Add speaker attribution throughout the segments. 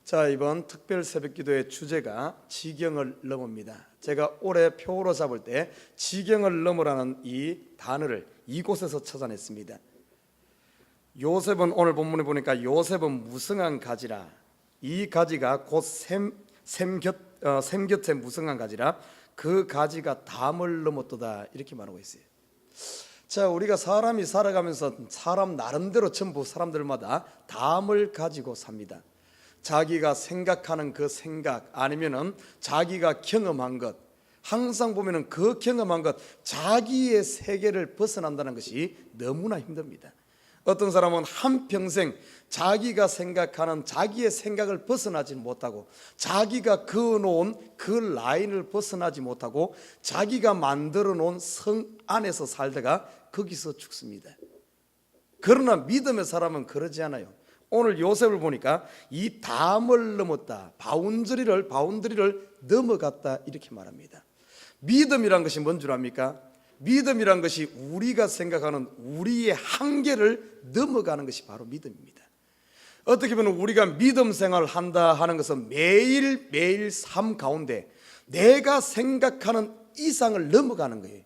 Speaker 1: 자, 이번 특별 새벽기도의 주제가 지경을 넘읍니다. 제가 올해 표로 잡을 때 지경을 넘으라는 이 단어를 이곳에서 찾아냈습니다. 요셉은 오늘 본문에 보니까 요셉은 무성한 가지라, 이 가지가 곧 샘 곁에 무성한 가지라 그 가지가 담을 넘었도다, 이렇게 말하고 있어요. 자, 우리가 사람이 살아가면서 사람 나름대로 전부 사람들마다 담을 가지고 삽니다. 자기가 생각하는 그 생각, 아니면은 자기가 경험한 것, 항상 보면은 그 경험한 것, 자기의 세계를 벗어난다는 것이 너무나 힘듭니다. 어떤 사람은 한평생 자기가 생각하는 자기의 생각을 벗어나지 못하고, 자기가 그어놓은 그 라인을 벗어나지 못하고, 자기가 만들어 놓은 성 안에서 살다가 거기서 죽습니다. 그러나 믿음의 사람은 그러지 않아요. 오늘 요셉을 보니까 이 담을 넘었다, 바운더리를 넘어갔다, 이렇게 말합니다. 믿음이란 것이 뭔 줄 압니까? 믿음이란 것이 우리가 생각하는 우리의 한계를 넘어가는 것이 바로 믿음입니다. 어떻게 보면 우리가 믿음 생활을 한다 하는 것은 매일매일 삶 가운데 내가 생각하는 이상을 넘어가는 거예요.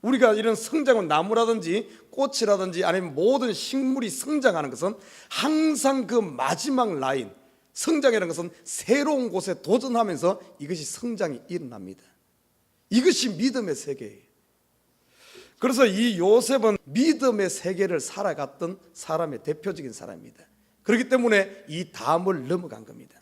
Speaker 1: 우리가 이런 성장은 나무라든지 꽃이라든지 아니면 모든 식물이 성장하는 것은 항상 그 마지막 라인, 성장이라는 것은 새로운 곳에 도전하면서 이것이 성장이 일어납니다. 이것이 믿음의 세계예요. 그래서 이 요셉은 믿음의 세계를 살아갔던 사람의 대표적인 사람입니다. 그렇기 때문에 이 담을 넘어간 겁니다.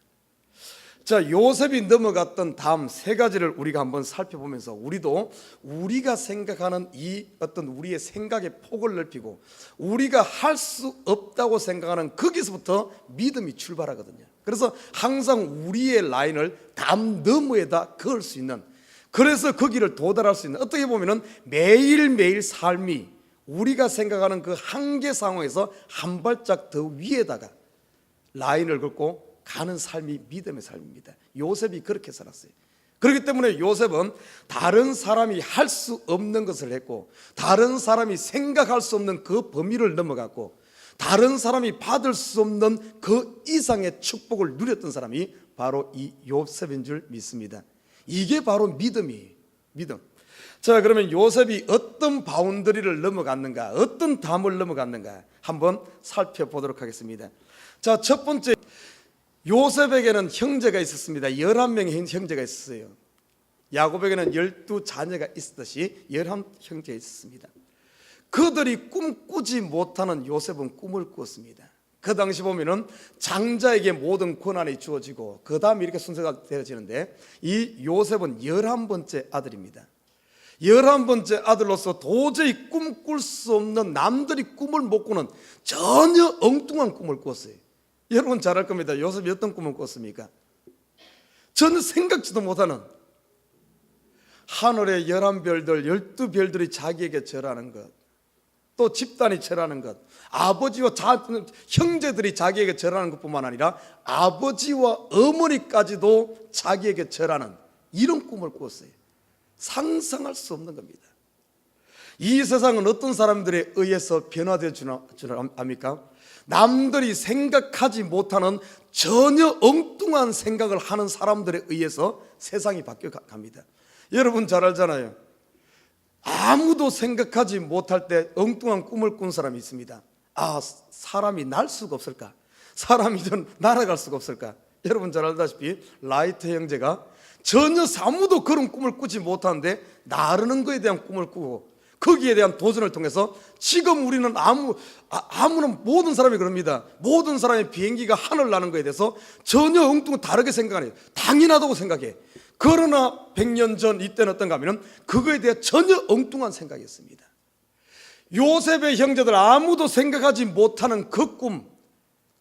Speaker 1: 자, 요셉이 넘어갔던 담 세 가지를 우리가 한번 살펴보면서 우리도 우리가 생각하는 이 어떤 우리의 생각의 폭을 넓히고 우리가 할 수 없다고 생각하는 거기서부터 믿음이 출발하거든요. 그래서 항상 우리의 라인을 담 너머에다 그을 수 있는, 그래서 거기를 도달할 수 있는, 어떻게 보면은 매일매일 삶이 우리가 생각하는 그 한계 상황에서 한 발짝 더 위에다가 라인을 긋고 가는 삶이 믿음의 삶입니다. 요셉이 그렇게 살았어요. 그렇기 때문에 요셉은 다른 사람이 할 수 없는 것을 했고, 다른 사람이 생각할 수 없는 그 범위를 넘어갔고, 다른 사람이 받을 수 없는 그 이상의 축복을 누렸던 사람이 바로 이 요셉인 줄 믿습니다. 이게 바로 믿음이에요. 믿음. 자, 그러면 요셉이 어떤 바운더리를 넘어갔는가, 어떤 담을 넘어갔는가 한번 살펴보도록 하겠습니다. 자, 첫 번째, 요셉에게는 형제가 있었습니다. 11명의 형제가 있었어요. 야곱에게는 12자녀가 있었듯이 11형제가 있었습니다. 그들이 꿈꾸지 못하는 요셉은 꿈을 꾸었습니다. 그 당시 보면은 장자에게 모든 권한이 주어지고 그 다음에 이렇게 순서가 되어지는데, 이 요셉은 11번째 아들입니다. 11번째 아들로서 도저히 꿈꿀 수 없는, 남들이 꿈을 못 꾸는 전혀 엉뚱한 꿈을 꾸었어요. 여러분 잘 알 겁니다. 요셉이 어떤 꿈을 꿨습니까? 전혀 생각지도 못하는, 하늘의 11별들 12별들이 자기에게 절하는 것, 또 집단이 절하는 것, 아버지와 형제들이 자기에게 절하는 것뿐만 아니라 아버지와 어머니까지도 자기에게 절하는 이런 꿈을 꾸었어요. 상상할 수 없는 겁니다. 이 세상은 어떤 사람들에 의해서 변화되어 주나 압니까? 남들이 생각하지 못하는 전혀 엉뚱한 생각을 하는 사람들에 의해서 세상이 바뀌어 갑니다. 여러분 잘 알잖아요. 아무도 생각하지 못할 때 엉뚱한 꿈을 꾼 사람이 있습니다. 아, 사람이 날 수가 없을까? 사람이 좀 날아갈 수가 없을까? 여러분 잘 알다시피 라이트 형제가 전혀 아무도 그런 꿈을 꾸지 못하는데 나르는 것에 대한 꿈을 꾸고 거기에 대한 도전을 통해서 지금 우리는 아무나 모든 사람이 그럽니다. 모든 사람의 비행기가 하늘 나는 것에 대해서 전혀 엉뚱한 다르게 생각 안 해요. 당연하다고 생각해. 그러나 100년 전 이때는 어떤가 하면 그거에 대해 전혀 엉뚱한 생각이었습니다. 요셉의 형제들 아무도 생각하지 못하는 그 꿈,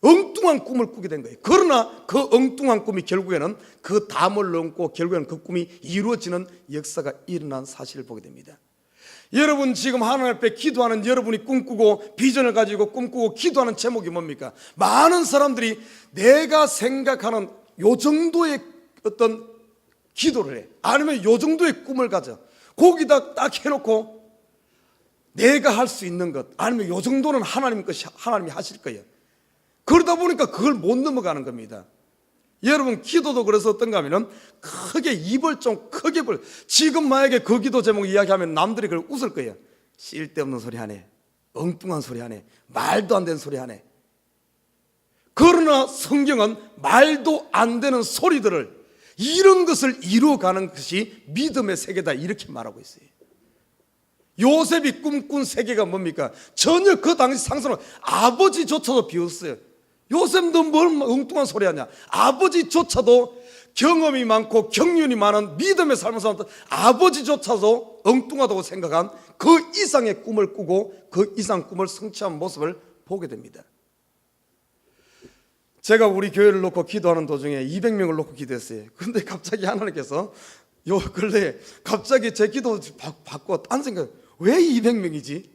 Speaker 1: 엉뚱한 꿈을 꾸게 된 거예요. 그러나 그 엉뚱한 꿈이 결국에는 그 담을 넘고 결국에는 그 꿈이 이루어지는 역사가 일어난 사실을 보게 됩니다. 여러분 지금 하나님 앞에 기도하는 여러분이 꿈꾸고 비전을 가지고 꿈꾸고 기도하는 제목이 뭡니까? 많은 사람들이 내가 생각하는 요 정도의 어떤 기도를 해, 아니면 요 정도의 꿈을 가져, 거기다 딱 해놓고 내가 할 수 있는 것, 아니면 요 정도는 하나님이 하실 거예요. 그러다 보니까 그걸 못 넘어가는 겁니다. 여러분 기도도 그래서 어떤가 하면은 크게 입을 좀 크게 벌. 지금 만약에 그 기도 제목 이야기하면 남들이 그걸 웃을 거예요. 쓸데없는 소리 하네, 엉뚱한 소리 하네, 말도 안 되는 소리 하네. 그러나 성경은 말도 안 되는 소리들을, 이런 것을 이루어가는 것이 믿음의 세계다, 이렇게 말하고 있어요. 요셉이 꿈꾼 세계가 뭡니까? 전혀 그 당시 상상은, 아버지조차도 비웃어요. 요셉 너 뭘 엉뚱한 소리 하냐? 아버지조차도 경험이 많고 경륜이 많은 믿음의 삶을 살았던 아버지조차도 엉뚱하다고 생각한 그 이상의 꿈을 꾸고 그 이상 꿈을 성취한 모습을 보게 됩니다. 제가 우리 교회를 놓고 기도하는 도중에 200명을 놓고 기도했어요. 그런데 갑자기 하나님께서 요 근래에 갑자기 제 기도 받고 딴 생각, 왜 200명이지?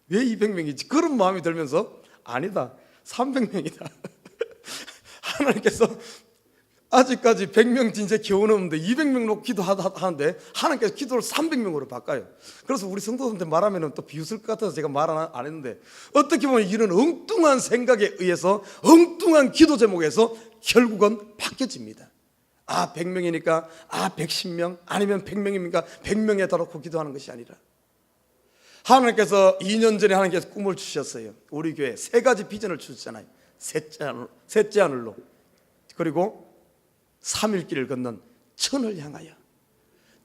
Speaker 1: 왜 200명이지? 그런 마음이 들면서 아니다, 300명이다. 하나님께서 아직까지 100명 진짜 겨우 넘는데 200명 놓고 기도하는데 하나님께서 기도를 300명으로 바꿔요. 그래서 우리 성도들한테 말하면 또 비웃을 것 같아서 제가 말 안 했는데, 어떻게 보면 이런 엉뚱한 생각에 의해서 엉뚱한 기도 제목에서 결국은 바뀌어집니다. 100명이니까 110명 아니면 100명입니까? 100명에 달놓고 기도하는 것이 아니라, 하나님께서 2년 전에 하나님께서 꿈을 주셨어요. 우리 교회 3가지 비전을 주셨잖아요. 셋째 하늘로, 그리고 3일 길을 걷는 천을 향하여.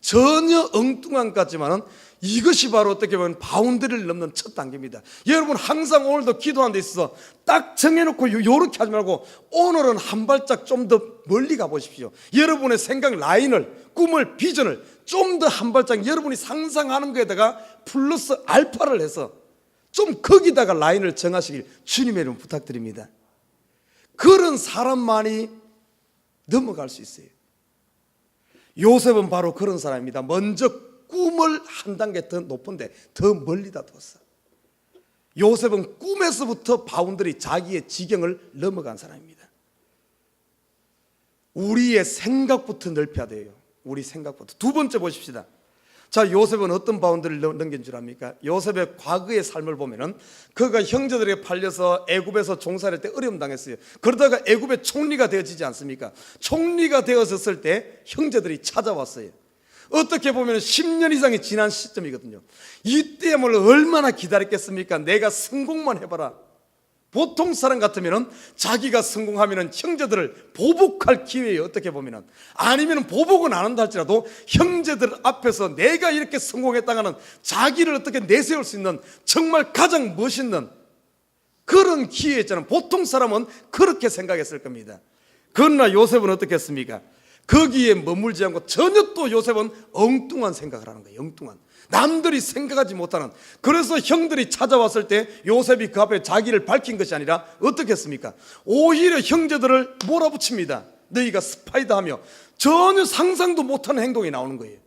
Speaker 1: 전혀 엉뚱한 것 같지만은 이것이 바로 어떻게 보면 바운더리를 넘는 첫 단계입니다. 여러분 항상 오늘도 기도하는 데 있어서 딱 정해놓고 요렇게 하지 말고 오늘은 한 발짝 좀 더 멀리 가보십시오. 여러분의 생각 라인을, 꿈을, 비전을 좀 더 한 발짝 여러분이 상상하는 거에다가 플러스 알파를 해서 좀 거기다가 라인을 정하시길 주님의 이름 부탁드립니다. 그런 사람만이 넘어갈 수 있어요. 요셉은 바로 그런 사람입니다. 먼저 꿈을 한 단계 더 높은데 더 멀리다 뒀어. 요셉은 꿈에서부터 바운더리, 자기의 지경을 넘어간 사람입니다. 우리의 생각부터 넓혀야 돼요. 우리 생각부터. 두 번째 보십시다. 자, 요셉은 어떤 바운더리를 넘긴 줄 압니까? 요셉의 과거의 삶을 보면은 그가 형제들에게 팔려서 애굽에서 종살이할 때 어려움 당했어요. 그러다가 애굽의 총리가 되어지지 않습니까? 총리가 되어졌을 때 형제들이 찾아왔어요. 어떻게 보면 10년 이상이 지난 시점이거든요. 이때야말로 얼마나 기다렸겠습니까? 내가 성공만 해봐라. 보통 사람 같으면 자기가 성공하면 형제들을 보복할 기회예요. 어떻게 보면 아니면 보복은 안 한다 할지라도 형제들 앞에서 내가 이렇게 성공했다가는 자기를 어떻게 내세울 수 있는 정말 가장 멋있는 그런 기회였잖아요. 보통 사람은 그렇게 생각했을 겁니다. 그러나 요셉은 어떻게 했습니까? 거기에 머물지 않고 전혀 또 요셉은 엉뚱한 생각을 하는 거예요. 엉뚱한, 남들이 생각하지 못하는. 그래서 형들이 찾아왔을 때 요셉이 그 앞에 자기를 밝힌 것이 아니라 어떻게 했습니까? 오히려 형제들을 몰아붙입니다. 너희가 스파이다 하며 전혀 상상도 못하는 행동이 나오는 거예요.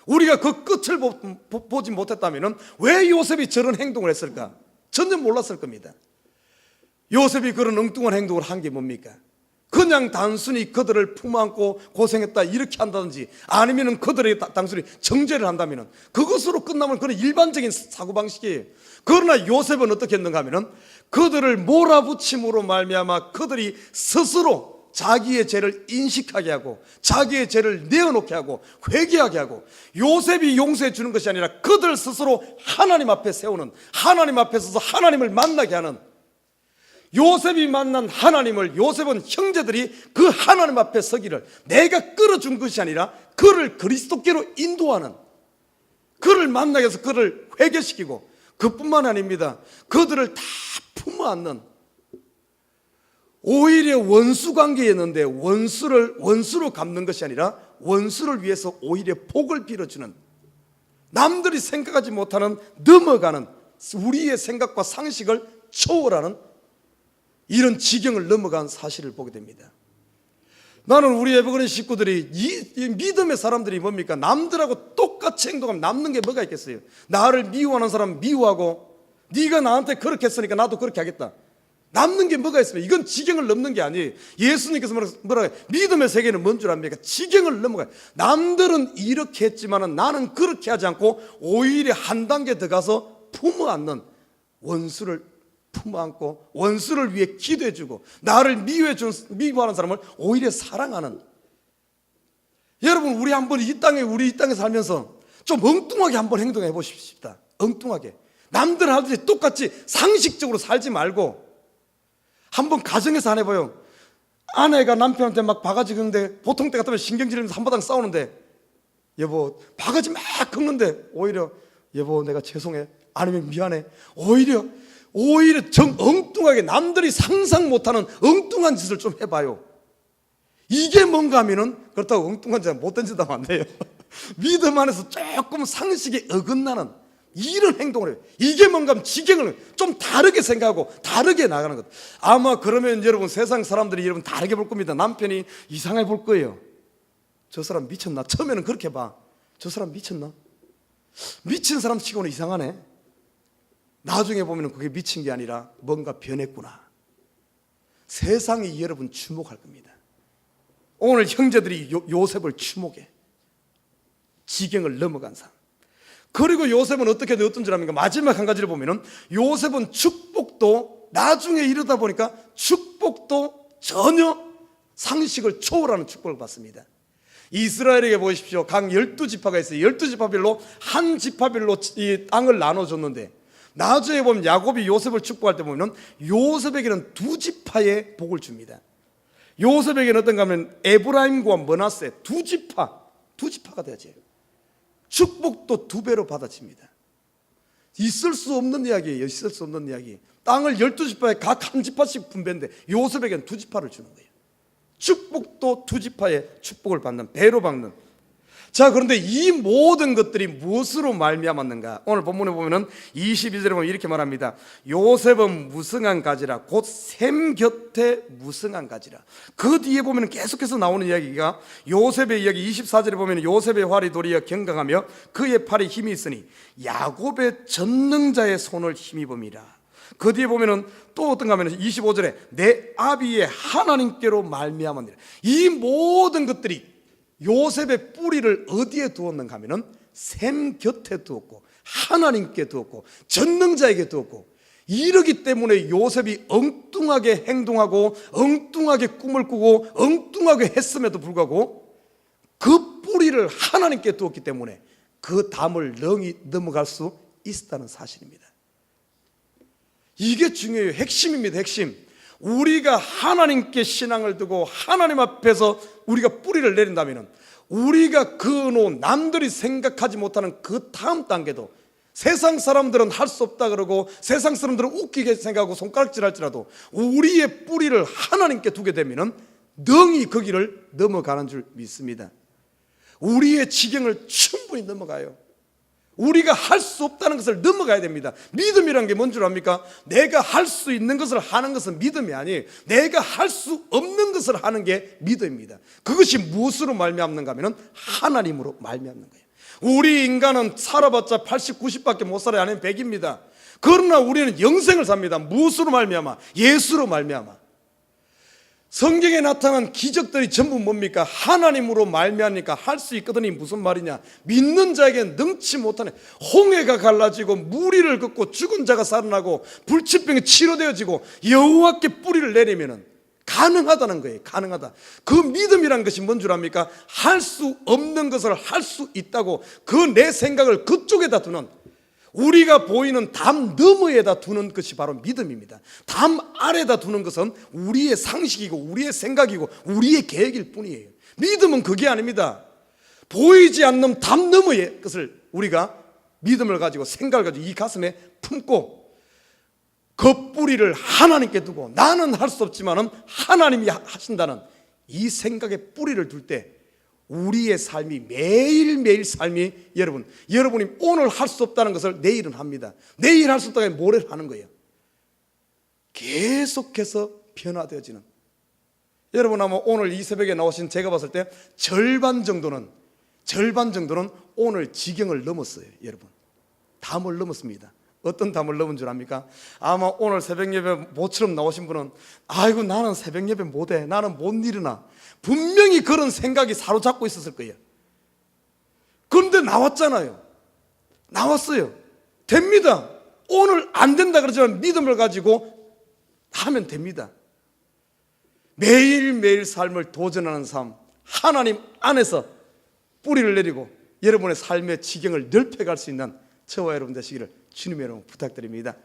Speaker 1: 우리가 그 끝을 보지 못했다면 왜 요셉이 저런 행동을 했을까? 전혀 몰랐을 겁니다. 요셉이 그런 엉뚱한 행동을 한 게 뭡니까? 그냥 단순히 그들을 품안고 고생했다 이렇게 한다든지, 아니면 그들에게 단순히 정죄를 한다면 그것으로 끝나면 그런 일반적인 사고방식이에요. 그러나 요셉은 어떻게 했는가 하면 그들을 몰아붙임으로 말미암아 그들이 스스로 자기의 죄를 인식하게 하고 자기의 죄를 내어놓게 하고 회개하게 하고, 요셉이 용서해 주는 것이 아니라 그들 스스로 하나님 앞에 세우는, 하나님 앞에 서서 하나님을 만나게 하는, 요셉이 만난 하나님을 요셉은 형제들이 그 하나님 앞에 서기를 내가 끌어준 것이 아니라 그를 그리스도께로 인도하는, 그를 만나게 해서 그를 회개시키고, 그뿐만 아닙니다. 그들을 다 품어안는, 오히려 원수 관계였는데 원수로 갚는 것이 아니라 원수를 위해서 오히려 복을 빌어주는, 남들이 생각하지 못하는, 넘어가는, 우리의 생각과 상식을 초월하는 이런 지경을 넘어간 사실을 보게 됩니다. 나는 우리 에버그린 식구들이 이 믿음의 사람들이 뭡니까? 남들하고 똑같이 행동하면 남는 게 뭐가 있겠어요? 나를 미워하는 사람 미워하고, 네가 나한테 그렇게 했으니까 나도 그렇게 하겠다. 남는 게 뭐가 있습니까? 이건 지경을 넘는 게 아니에요. 예수님께서 뭐라고 해요? 믿음의 세계는 뭔 줄 압니까? 지경을 넘어가요. 남들은 이렇게 했지만 나는 그렇게 하지 않고 오히려 한 단계 더 가서 품어안는, 원수를 품어안고 원수를 위해 기도해주고 나를 미워하는 사람을 오히려 사랑하는, 여러분 우리 한번 이 땅에 살면서 좀 엉뚱하게 한번 행동해 보십시다. 엉뚱하게 남들 하듯이 똑같이 상식적으로 살지 말고 한번 가정에서 안 해봐요. 아내가 남편한테 막 바가지 긁는데 보통 때 같으면 신경질내면서 한바탕 싸우는데 여보 바가지 막 긁는데 오히려 여보 내가 죄송해, 아니면 미안해, 오히려 엉뚱하게 남들이 상상 못하는 엉뚱한 짓을 좀 해봐요. 이게 뭔가 하면은, 그렇다고 엉뚱한 짓 못된 짓 하면 안 돼요. 믿음 안에서 조금 상식에 어긋나는 이런 행동을 해요. 이게 뭔가 하면 지경을 좀 다르게 생각하고 다르게 나가는 것. 아마 그러면 여러분 세상 사람들이 여러분 다르게 볼 겁니다. 남편이 이상하게 볼 거예요. 저 사람 미쳤나? 처음에는 그렇게 봐. 저 사람 미쳤나? 미친 사람 치고는 이상하네. 나중에 보면 그게 미친 게 아니라 뭔가 변했구나. 세상이 여러분 주목할 겁니다. 오늘 형제들이 요셉을 주목해. 지경을 넘어간 사람. 그리고 요셉은 어떤 줄 압니까? 마지막 한 가지를 보면은 요셉은 축복도 나중에 이러다 보니까 축복도 전혀 상식을 초월하는 축복을 받습니다. 이스라엘에게 보십시오. 각 12지파가 있어요. 12지파별로 한 지파별로 이 땅을 나눠줬는데 나중에 보면 야곱이 요셉을 축복할 때 보면 요셉에게는 2지파의 복을 줍니다. 요셉에게는 어떤가 하면 에브라임과 므낫세 2지파가 되지. 축복도 2배로 받아집니다. 있을 수 없는 이야기예요. 있을 수 없는 이야기. 땅을 12지파에 각 한 지파씩 분배인데 요셉에게는 2지파를 주는 거예요. 축복도 2지파의 축복을 받는, 배로 받는. 자, 그런데 이 모든 것들이 무엇으로 말미암았는가? 오늘 본문에 보면은 22절에 보면 이렇게 말합니다. 요셉은 무성한 가지라, 곧 샘 곁에 무성한 가지라. 그 뒤에 보면은 계속해서 나오는 이야기가 요셉의 이야기. 24절에 보면은 요셉의 활이 도리어 경강하며 그의 팔에 힘이 있으니 야곱의 전능자의 손을 힘입음이라. 그 뒤에 보면은 또 어떤가 하면 25절에 내 아비의 하나님께로 말미암았느니라. 이 모든 것들이 요셉의 뿌리를 어디에 두었는가 하면은 샘 곁에 두었고 하나님께 두었고 전능자에게 두었고, 이러기 때문에 요셉이 엉뚱하게 행동하고 엉뚱하게 꿈을 꾸고 엉뚱하게 했음에도 불구하고 그 뿌리를 하나님께 두었기 때문에 그 담을 능히 넘어갈 수 있었다는 사실입니다. 이게 중요해요. 핵심입니다. 핵심. 우리가 하나님께 신앙을 두고 하나님 앞에서 우리가 뿌리를 내린다면 우리가 그놓은 남들이 생각하지 못하는 그 다음 단계도, 세상 사람들은 할 수 없다 그러고 세상 사람들은 웃기게 생각하고 손가락질 할지라도 우리의 뿌리를 하나님께 두게 되면 능히 그 길을 넘어가는 줄 믿습니다. 우리의 지경을 충분히 넘어가요. 우리가 할 수 없다는 것을 넘어가야 됩니다. 믿음이란 게 뭔 줄 압니까? 내가 할 수 있는 것을 하는 것은 믿음이 아니에요. 내가 할 수 없는 것을 하는 게 믿음입니다. 그것이 무엇으로 말미암는가 하면 하나님으로 말미암는 거예요. 우리 인간은 살아봤자 80, 90밖에 못 살아요. 아니면 100입니다. 그러나 우리는 영생을 삽니다. 무엇으로 말미암아? 예수로 말미암아. 성경에 나타난 기적들이 전부 뭡니까? 하나님으로 말미암으니까 할 수 있거든요. 무슨 말이냐? 믿는 자에게는 능치 못하네. 홍해가 갈라지고 무리를 걷고 죽은 자가 살아나고 불치병이 치료되어지고 여호와께 뿌리를 내리면은 가능하다는 거예요. 가능하다. 그 믿음이란 것이 뭔 줄 압니까? 할 수 없는 것을 할 수 있다고 그 내 생각을 그쪽에다 두는, 우리가 보이는 담 너머에다 두는 것이 바로 믿음입니다. 담 아래다 두는 것은 우리의 상식이고 우리의 생각이고 우리의 계획일 뿐이에요. 믿음은 그게 아닙니다. 보이지 않는 담 너머의 것을 우리가 믿음을 가지고 생각을 가지고 이 가슴에 품고 그 뿌리를 하나님께 두고 나는 할 수 없지만은 하나님이 하신다는 이 생각에 뿌리를 둘 때 우리의 삶이 매일매일 삶이 여러분이 오늘 할 수 없다는 것을 내일은 합니다. 내일 할 수 없다는 게 모레를 하는 거예요. 계속해서 변화되어지는. 여러분 아마 오늘 이 새벽에 나오신 제가 봤을 때 절반 정도는 오늘 지경을 넘었어요. 여러분 담을 넘었습니다. 어떤 담을 넘은 줄 압니까? 아마 오늘 새벽 예배 모처럼 나오신 분은 아이고 나는 새벽 예배 못해, 나는 못 일어나, 분명히 그런 생각이 사로잡고 있었을 거예요. 그런데 나왔잖아요. 나왔어요. 됩니다. 오늘 안 된다 그러지만 믿음을 가지고 하면 됩니다. 매일매일 삶을 도전하는 삶, 하나님 안에서 뿌리를 내리고 여러분의 삶의 지경을 넓혀갈 수 있는 저와 여러분 되시기를 주님의 이름으로 부탁드립니다.